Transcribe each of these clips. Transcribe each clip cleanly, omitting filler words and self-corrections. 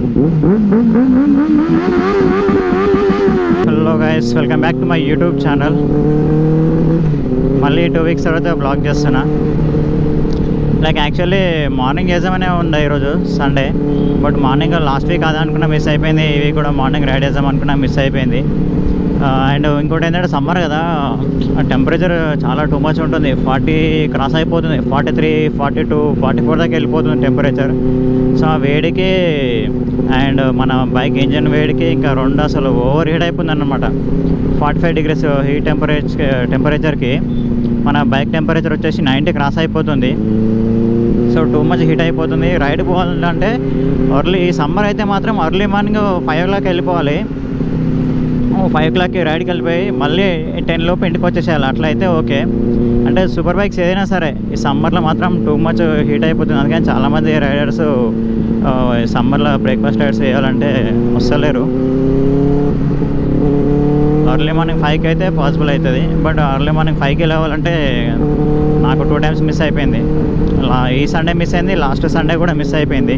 Hello guys, welcome back to my YouTube channel. మళ్ళీ 2 weeks తర్వాత blog చేస్తున్నా. Like actually morning చేద్దామనే ఉంది ఈరోజు Sunday, but morning last week అదే అనుకున్నా మిస్ అయిపోయింది. ఈ వీక్ కూడా మార్నింగ్ రైడ్ చేద్దాం అనుకున్నా మిస్ అయిపోయింది. అండ్ ఇంకోటి ఏంటంటే సమ్మర్ కదా, టెంపరేచర్ చాలా టూ మచ్ ఉంటుంది. 40 క్రాస్ అయిపోతుంది, 43, 42, 44 దాకా వెళ్ళిపోతుంది టెంపరేచర్. సో ఆ వేడికి అండ్ మన బైక్ ఇంజన్ వేడికి ఇంకా రెండు అసలు ఓవర్ హీట్ అయిపోతుంది అన్నమాట. 45 degrees హీట్ టెంపరేచర్కి మన బైక్ టెంపరేచర్ వచ్చేసి 90 క్రాస్ అయిపోతుంది. సో టూ మచ్ హీట్ అయిపోతుంది. రైడ్ పోవాలంటే ఈ సమ్మర్ అయితే మాత్రం ఎర్లీ మార్నింగ్ 5 o'clock వెళ్ళిపోవాలి. 5 o'clockకి రైడ్కి వెళ్ళిపోయి మళ్ళీ 10 లోపు ఇంటికి వచ్చేసేయాలి. అట్లా అయితే ఓకే. అంటే సూపర్ బైక్స్ ఏదైనా సరే ఈ సమ్మర్లో మాత్రం టూ మచ్ హీట్ అయిపోతుంది. అందుకని చాలామంది రైడర్స్ సమ్మర్లో బ్రేక్ఫాస్ట్ రైడ్స్ చేయాలంటే వస్తలేరు. ఎర్లీ మార్నింగ్ 5కి అయితే పాసిబుల్ అవుతుంది, బట్ ఎర్లీ మార్నింగ్ 5కి వెళ్ళాలంటే నాకు 2 times మిస్ అయిపోయింది. ఈ సండే మిస్ అయింది, లాస్ట్ సండే కూడా మిస్ అయిపోయింది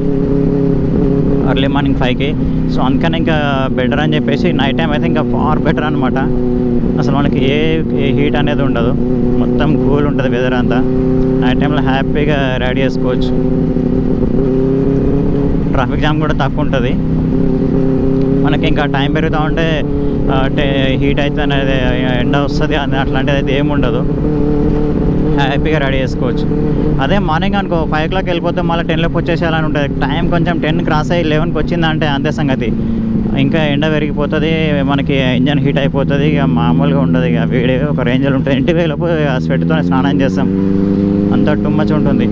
ఎర్లీ మార్నింగ్ 5కి. సో అందుకని ఇంకా బెటర్ అని చెప్పేసి నైట్ టైం అయితే ఇంకా ఫార్ బెటర్ అనమాట. అసలు మనకి ఏ హీట్ అనేది ఉండదు, మొత్తం కూల్ ఉంటుంది వెదర్ అంతా. నైట్ టైంలో హ్యాపీగా రైడ్ చేసుకోవచ్చు. ట్రాఫిక్ జామ్ కూడా తక్కువ ఉంటుంది. మనకి ఇంకా టైం పెరుగుతూ ఉంటే హీట్ అయితే అనేది ఎండ వస్తుంది అని అట్లాంటిది అయితే ఏమి ఉండదు. హ్యాపీగా రెడీ చేసుకోవచ్చు. అదే మార్నింగ్ అనుకో 5 o'clock వెళ్ళిపోతే మళ్ళీ 10 లోపు వచ్చేసేయాలని ఉంటుంది. టైం కొంచెం 10 క్రాస్ అయ్యి 11కి వచ్చిందంటే అంతే సంగతి. ఇంకా ఎండ పెరిగిపోతుంది, మనకి ఇంజన్ హీట్ అయిపోతుంది. ఇక మామూలుగా ఉండదు, ఇక వేడి ఒక రేంజ్లో ఉంటుంది. ఇంటికి వెళ్ళిపో స్వెట్తో స్నానం చేస్తాం, అంత టూ మచ్ ఉంటుంది.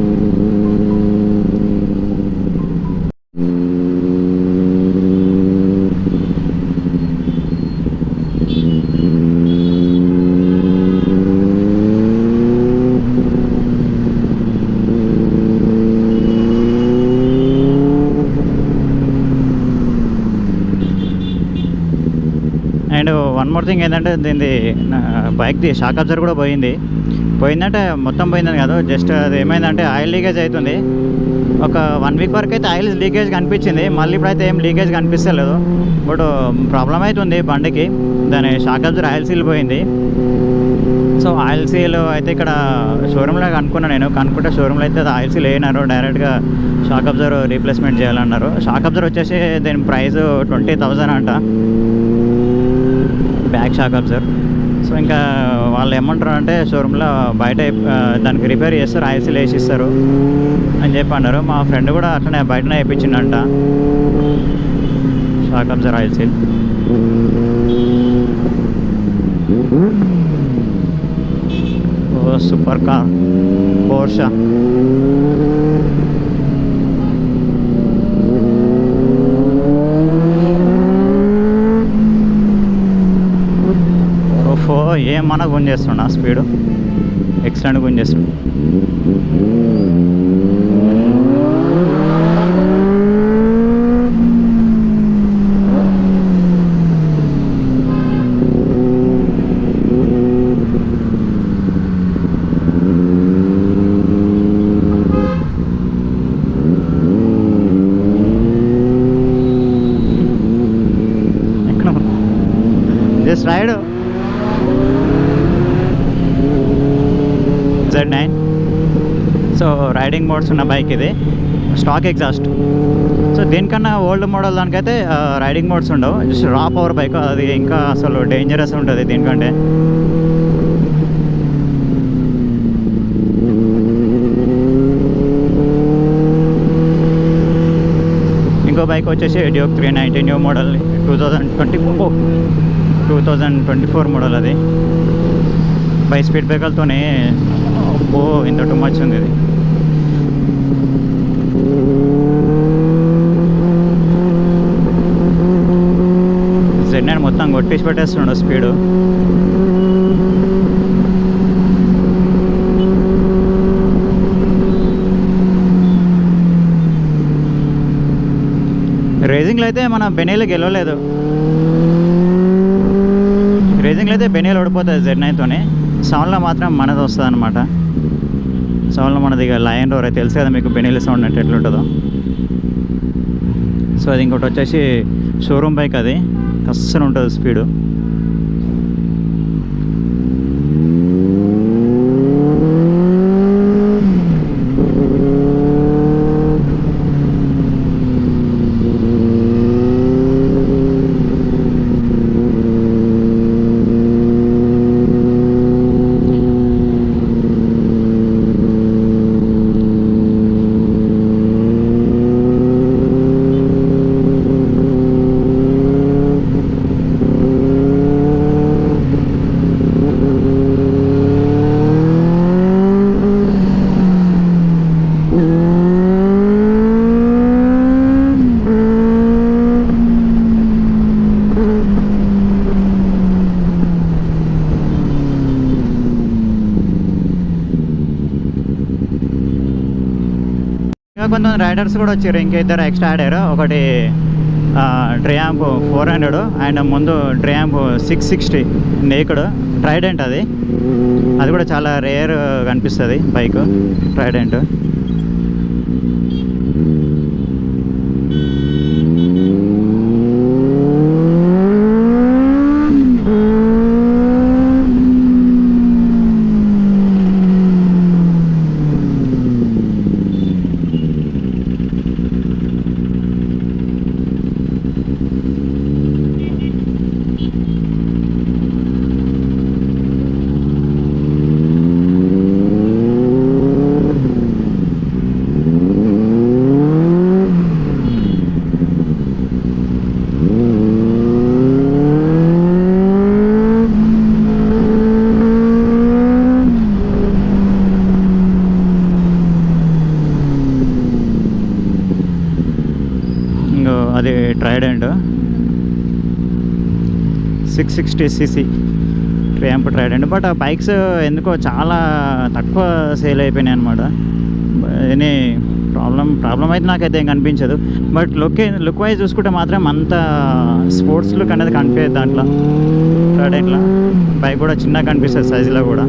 అండ్ వన్ మోర్ థింగ్ ఏంటంటే దీనిది బైక్ది షాక్ అబ్జర్వర్ కూడా పోయిందంటే మొత్తం పోయిందని కాదు, జస్ట్ అది ఏమైందంటే ఆయిల్ లీకేజ్ అవుతుంది. ఒక 1 week వరకు అయితే ఆయిల్ లీకేజ్ కనిపించింది, మళ్ళీ ఇప్పుడైతే ఏం లీకేజ్ కనిపిస్తలేదు. బట్ ప్రాబ్లం అవుతుంది బండికి. దాని షాక్ అబ్జర్వర్ ఆయిల్ సీల్ పోయింది. సో ఆయిల్ సీల్ అయితే ఇక్కడ షోరూంలో కనుక్కుంటే షోరూంలో అయితే ఆయిల్ సీల్ వేయనారు, డైరెక్ట్గా షాక్ అబ్జర్వర్ రీప్లేస్మెంట్ చేయాలన్నారు. షాక్ అబ్జర్వర్ వచ్చేసి దీని ప్రైస్ 20,000 అంట, బ్యాక్ షాక్ అబ్జర్వర్. సో ఇంకా వాళ్ళు ఏమంటారు అంటే షోరూంలో బయట దానికి రిపేర్ చేస్తారు, ఆయిల్ సీల్ వేసి ఇస్తారు అని చెప్పి అన్నారు. మా ఫ్రెండ్ కూడా అట్లనే బయటనే వేయించిండంట షాక్ అబ్జర్వర్ ఆయిల్ సీల్. ఓ సూపర్ కార్ పోర్షా. ఏమన్నా గుంజేస్తుండ స్పీడు, ఎక్సలెంట్ గుంజేస్తుండ. Just ride Z9. So riding modes ఉన్న బైక్ ఇది, స్టాక్ ఎగ్జాస్ట్. సో దీనికన్నా ఓల్డ్ మోడల్ దానికైతే రైడింగ్ మోడ్స్ ఉండవు, జస్ట్ రా పవర్ బైక్. అది ఇంకా అసలు డేంజరస్ ఉంటుంది దీనికంటే. ఇంకో బైక్ వచ్చేసి డ్యూక్ 390 న్యూ మోడల్, 2024 మోడల్. అది 5 స్పీడ్ బ్రేకర్తోనే ఇంత టూ మచ్ ఉంది ఇది. Z9 మొత్తం కొట్టేసి పెట్టేస్తున్నాడు స్పీడు. రేసింగ్లో అయితే మన బెనీలు గెలవలేదు. రేసింగ్లో అయితే బెనీలు ఓడిపోతుంది Z9తోనే. సౌండ్లో మాత్రం మనది వస్తుంది అనమాట. సౌండ్లో మనది ఇక లయన్ రోర్ తెలుసు కదా మీకు, బెనీల సౌండ్ అంటే ఎట్లుంటుందో. సో అది ఇంకోటి వచ్చేసి షోరూమ్ బైక్, అది అస్సలు ఉంటుంది స్పీడు. ఇంకా కొంతమంది రైడర్స్ కూడా వచ్చారు, ఇంకా ఇద్దరు ఎక్స్ట్రా ఆడారు. ఒకటి ట్రయాంప్ 400 అండ్ ముందు ట్రయాంప్ 660 నేకుడు ట్రైడెంట్. అది కూడా చాలా రేర్ కనిపిస్తుంది బైక్ ట్రైడెంట్. అది Trident 660cc triumph Trident. But ఆ బైక్స్ ఎందుకో చాలా తక్కువ సేల్ అయిపోయినాయి అనమాట. ఎనీ ప్రాబ్లం అయితే నాకైతే ఏం కనిపించదు. బట్ లుక్ వైజ్ చూసుకుంటే మాత్రం అంత స్పోర్ట్స్ లుక్ అనేది కనిపించదు దాంట్లో. ట్రైడెంట్లో బైక్ కూడా చిన్నగా కనిపిస్తుంది సైజులో కూడా.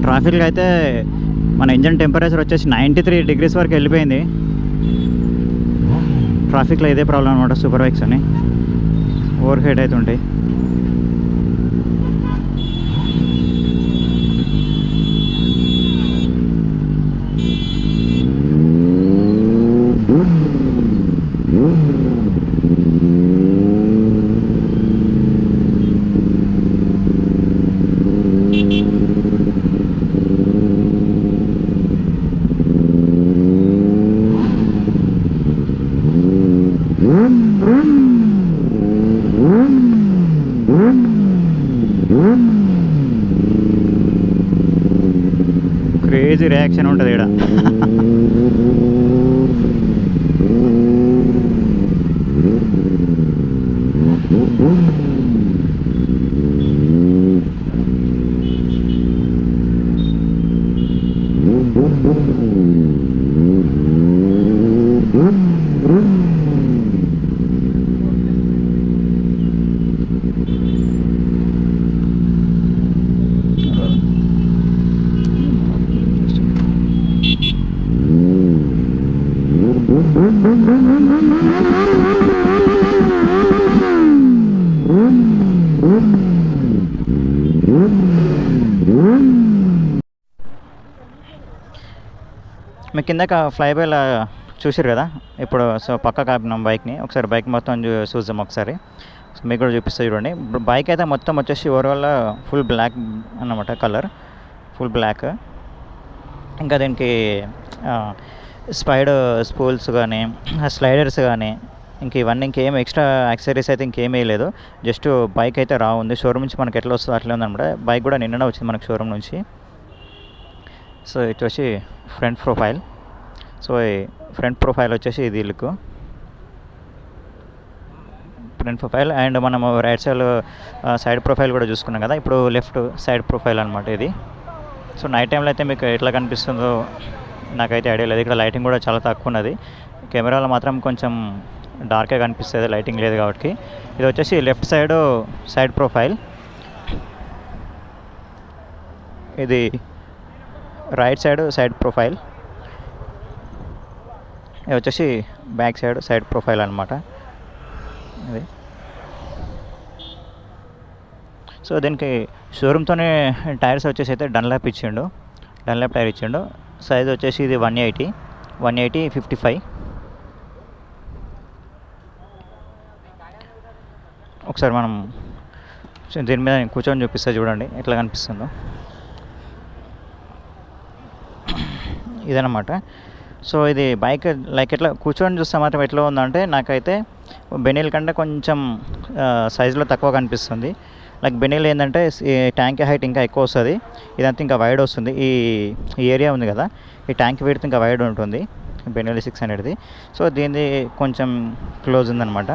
ట్రాఫిక్లో అయితే మన ఇంజన్ టెంపరేచర్ వచ్చేసి 93 degrees వరకు వెళ్ళిపోయింది. ట్రాఫిక్లో ఇదే ప్రాబ్లం అనమాట. సూపర్ బైక్స్ అని ఓవర్ హీట్ అవుతుంటాయి. క్రేజీ రియాక్షన్ ఉంటుంది ఇక్కడ. మీ కిందక ఫ్లైబైలా చూసారు కదా ఇప్పుడు. సో పక్క కాపినాం బైక్ని, ఒకసారి బైక్ మొత్తం చూద్దాం ఒకసారి. సో మీకు కూడా చూపిస్తా చూడండి. బైక్ అయితే మొత్తం వచ్చేసి ఓవరాల్ ఫుల్ బ్లాక్ అన్నమాట, కలర్ ఫుల్ బ్లాక్. ఇంకా దీనికి స్పూల్స్ కానీ స్లైడర్స్ కానీ ఇంక ఇవన్నీ ఇంకేం ఎక్స్ట్రా యాక్సెసరీస్ అయితే ఇంకేమీ లేదు. జస్ట్ బైక్ అయితే ఉంది. షోరూమ్ నుంచి మనకి ఎట్లా వస్తుందో అట్లా ఉందన్నమాట. బైక్ కూడా నిన్ననే వచ్చింది మనకు షోరూమ్ నుంచి. సో ఇటు వచ్చి front profile. So front profile వచ్చేసి ఇది లుక్ ఫ్రంట్ ప్రొఫైల్. అండ్ మనం రైట్ సైడ్ ప్రొఫైల్ కూడా చూసుకున్నాం కదా, ఇప్పుడు లెఫ్ట్ సైడ్ ప్రొఫైల్ అనమాట ఇది. సో నైట్ టైంలో అయితే మీకు ఎట్లా కనిపిస్తుందో నాకైతే ఐడియా లేదు. ఇక్కడ లైటింగ్ కూడా చాలా తక్కువ ఉన్నది. కెమెరాలో మాత్రం కొంచెం డార్క్గా కనిపిస్తుంది, లైటింగ్ లేదు కాబట్టి. ఇది వచ్చేసి లెఫ్ట్ సైడ్ ప్రొఫైల్. ఇది రైట్ సైడ్ ప్రొఫైల్. ఇది వచ్చేసి బ్యాక్ సైడ్ ప్రొఫైల్ అనమాట ఇది. సో దీనికి షోరూమ్తోనే టైర్స్ వచ్చేసి అయితే డన్లాప్ టైర్ ఇచ్చిండు. సైజ్ వచ్చేసి ఇది 180 55. ఒకసారి మనం దీని మీద కూర్చొని చూపిస్తా చూడండి ఎట్లా కనిపిస్తుందో. ఇదన్నమాట. సో ఇది బైక్ లైక్ ఎట్లా కూర్చొని చూస్తే మాత్రం ఎట్లా ఉందంటే నాకైతే బెనీల్ కంటే కొంచెం సైజులో తక్కువ కనిపిస్తుంది. లైక్ బెనీల్ ఏంటంటే ఈ ట్యాంక్ హైట్ ఇంకా ఎక్కువ వస్తుంది, ఇదంతా ఇంకా వైడ్ వస్తుంది. ఈ ఏరియా ఉంది కదా, ఈ ట్యాంక్ వెయిట్ ఇంకా వైడ్ ఉంటుంది బెనీల్ 600ది. సో దీనిది కొంచెం క్లోజ్ ఉందన్నమాట.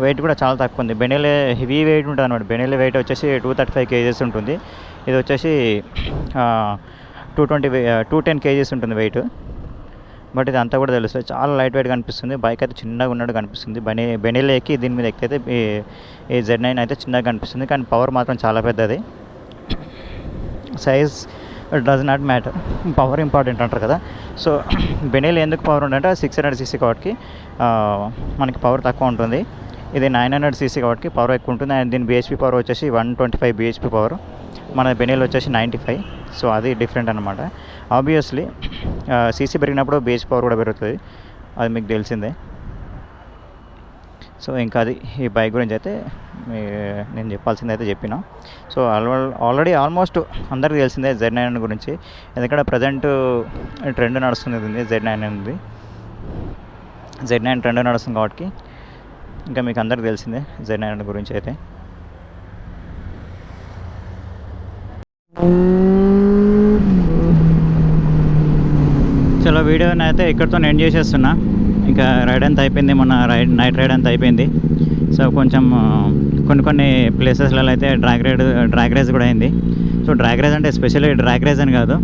వెయిట్ కూడా చాలా తక్కువ ఉంది. బెనీల్ హెవీ వెయిట్ ఉంటుంది అనమాట. బెనీల్ వెయిట్ వచ్చేసి 235 kgs ఉంటుంది. ఇది వచ్చేసి 210 kgs ఉంటుంది వెయిట్. బట్ ఇది అంతా కూడా తెలుస్తుంది, చాలా లైట్ వెయిట్ కనిపిస్తుంది. బైక్ అయితే చిన్నగా ఉన్నట్టు కనిపిస్తుంది. బెనీల్ ఎక్కి దీని మీద ఎక్కితే ఈ Z9 అయితే చిన్నగా కనిపిస్తుంది, కానీ పవర్ మాత్రం చాలా పెద్దది. Size does not matter, power important అంటారు కదా. సో బెనీల్ ఎందుకు పవర్ ఉందంటే 600cc కాబట్టి మనకి పవర్ తక్కువ ఉంటుంది. ఇది 900cc కాబట్టి పవర్ ఎక్కువ ఉంటుంది. అండ్ దీని BHP పవర్ వచ్చేసి 125 BHP పవర్. మన బెనీల్ వచ్చేసి 95. సో అది డిఫరెంట్ అనమాట. ఆబ్వియస్లీ సీసీ పెరిగినప్పుడు BHP పవర్ కూడా పెరుగుతుంది, అది మీకు తెలిసిందే. సో ఇంకా అది ఈ బైక్ గురించి అయితే నేను చెప్పాల్సింది అయితే చెప్పినా. సో ఆల్రెడీ ఆల్మోస్ట్ అందరికీ తెలిసిందే Z9 గురించి, ఎందుకంటే ప్రజెంట్ ట్రెండ్ నడుస్తుంది Z9 అనేది. Z9 ట్రెండ్ నడుస్తుంది కాబట్టి ఇంకా మీకు అందరికీ తెలిసిందే Z9 గురించి అయితే. చలో వీడియోని అయితే ఇక్కడితో ఎండ్ చేసేస్తున్నా. ఇంకా రైడ్ అంతా అయిపోయింది, మొన్న నైట్ రైడ్ అంతా అయిపోయింది. సో కొంచెం కొన్ని ప్లేసెస్లలో అయితే డ్రాగ్ రేస్ కూడా అయింది. సో డ్రాగ్ రేస్ అంటే స్పెషల్లీ డ్రాగ్ రేస్ అని కాదు,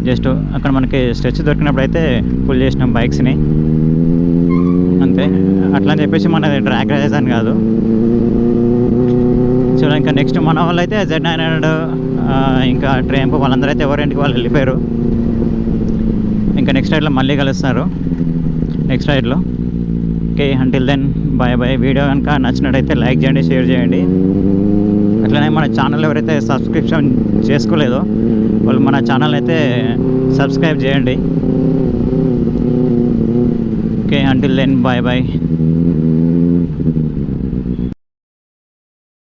జస్ట్ అక్కడ మనకి స్ట్రెచ్ దొరికినప్పుడు అయితే పుల్ చేసినాం బైక్స్ని అంతే. అట్లా అని చెప్పేసి మనది డ్రాగ్ రేస్ అని కాదు. సో ఇంకా నెక్స్ట్ మన వాళ్ళు అయితే Z900 ఇంకా ట్రేంప్ వాళ్ళందరూ అయితే ఎవరింటికి వాళ్ళు వెళ్ళిపోయారు. ఇంకా నెక్స్ట్ రైడ్లో మళ్ళీ కలుస్తారు, నెక్స్ట్ రైడ్లో. Okay, until then bye bye. Video కనుక నచ్చినట్టయితే లైక్ చేయండి, షేర్ చేయండి. అట్లనే మన ఛానల్ ఎవరైతే సబ్స్క్రిప్షన్ చేసుకోలేదో వాళ్ళు మన ఛానల్ అయితే సబ్స్క్రైబ్ చేయండి. Okay, until then bye bye.